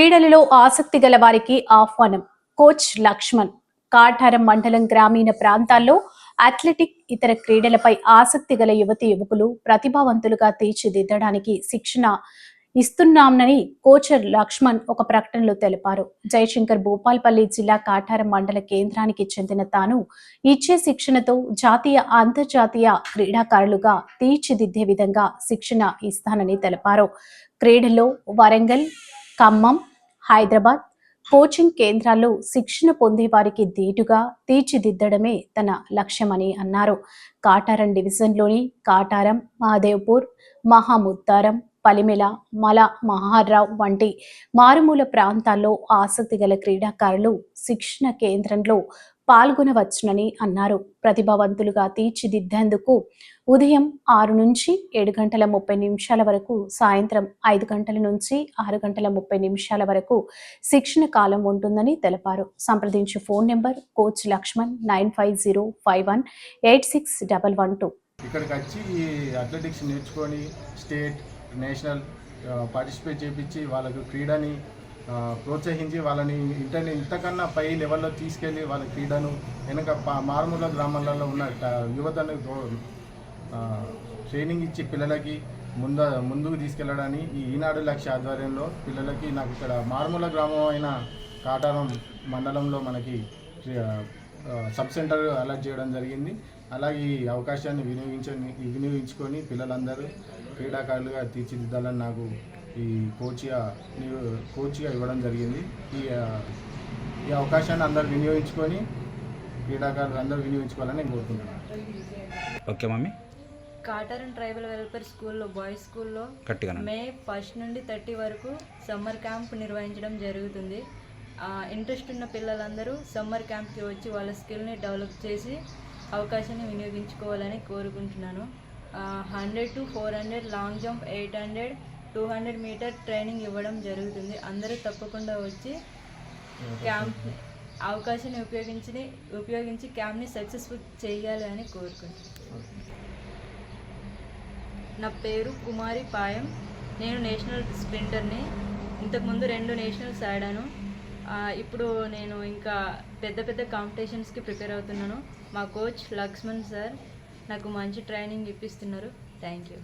క్రీడలలో ఆసక్తి గల వారికి ఆహ్వానం. కోచ్ లక్ష్మణ్. కాఠారం మండలం గ్రామీణ ప్రాంతాల్లో అథ్లెటిక్, ఇతర క్రీడలపై ఆసక్తి గల యువతి యువకులు ప్రతిభావంతులుగా తీర్చిదిద్దడానికి శిక్షణ ఇస్తున్నామని కోచ్ లక్ష్మణ్ ఒక ప్రకటనలో తెలిపారు. జయశంకర్ భూపాల్పల్లి జిల్లా కాఠారం మండల కేంద్రానికి చెందిన తాను ఇచ్చే శిక్షణతో జాతీయ, అంతర్జాతీయ క్రీడాకారులుగా తీర్చిదిద్దే విధంగా శిక్షణ ఇస్తానని తెలిపారు. క్రీడల్లో వరంగల్, ఖమ్మం, హైదరాబాద్ కోచింగ్ కేంద్రాల్లో శిక్షణ పొందే వారికి ధీటుగా తీర్చిదిద్దడమే తన లక్ష్యమని అన్నారు. కాటారం డివిజన్లోని కాటారం, మహదేవ్పూర్, మహాముత్తారం, పలిమెల, మల మహారావు వంటి మారుమూల ప్రాంతాల్లో ఆసక్తి గల క్రీడాకారులు శిక్షణ కేంద్రంలో పాల్గొనవచ్చునని అన్నారు. ప్రతిభావంతులుగా తీర్చిదిద్దేందుకు ఉదయం 6 నుంచి 7 గంటల 30 నిమిషాల వరకు, సాయంత్రం 5 గంటల నుంచి 6 గంటల 30 నిమిషాల వరకు శిక్షణ కాలం ఉంటుందని తెలిపారు. సంప్రదించే ఫోన్ నెంబర్ కోచ్ లక్ష్మణ్ 9505186112. ఇక్కడికి వచ్చి ఈ అథ్లెటిక్స్ నేర్చుకొని స్టేట్, నేషనల్ పార్టిసిపేట్ చేయించి వాళ్ళకు క్రీడని ప్రోత్సహించి వాళ్ళని ఇంతకన్నా పై లెవెల్లో తీసుకెళ్ళి వాళ్ళ క్రీడను వెనక మారుమూల గ్రామాలలో ఉన్న యువతను ట్రైనింగ్ ఇచ్చి పిల్లలకి ముందుకు తీసుకెళ్ళడానికి ఈ ఈనాడు లక్ష్య ఆధ్వర్యంలో పిల్లలకి నాకు ఇక్కడ మారుమూల గ్రామం అయిన కాటారం మండలంలో మనకి సబ్ సెంటర్ అలాట్ చేయడం జరిగింది. అలాగే ఈ అవకాశాన్ని వినియోగించుకొని పిల్లలందరూ క్రీడాకారులుగా తీర్చిదిద్దాలని నాకు ఈ కోచ్గా ఇవ్వడం జరిగింది. ఈ అవకాశాన్ని అందరూ వినియోగించుకొని క్రీడాకారులు అందరూ వినియోగించుకోవాలని నేను కోరుకుంటున్నాను. Okay mummy. Kataram tribal welfare స్కూల్లో, బాయ్స్ స్కూల్లో మే 1 నుండి 30 వరకు సమ్మర్ క్యాంప్ నిర్వహించడం జరుగుతుంది. ఇంట్రెస్ట్ ఉన్న పిల్లలందరూ సమ్మర్ క్యాంప్కి వచ్చి వాళ్ళ స్కిల్ని డెవలప్ చేసి అవకాశాన్ని వినియోగించుకోవాలని కోరుకుంటున్నాను. 100 to 400 long jump, 800, 200 meter training ఇవ్వడం జరుగుతుంది. అందరూ తప్పకుండా వచ్చి క్యాంప్ అవకాశాన్ని ఉపయోగించి క్యాంప్ని సక్సెస్ఫుల్ చేయాలి అని కోరుకుంటున్నాను. నా పేరు కుమారి పాయం. నేను నేషనల్ స్ప్రింటర్ని. ఇంతకుముందు 2 నేషనల్స్ ఆడాను. ఇప్పుడు నేను ఇంకా పెద్ద కాంపిటీషన్స్కి ప్రిపేర్ అవుతున్నాను. మా కోచ్ లక్ష్మణ్ సార్ నాకు మంచి ట్రైనింగ్ ఇప్పిస్తున్నారు. Thank you.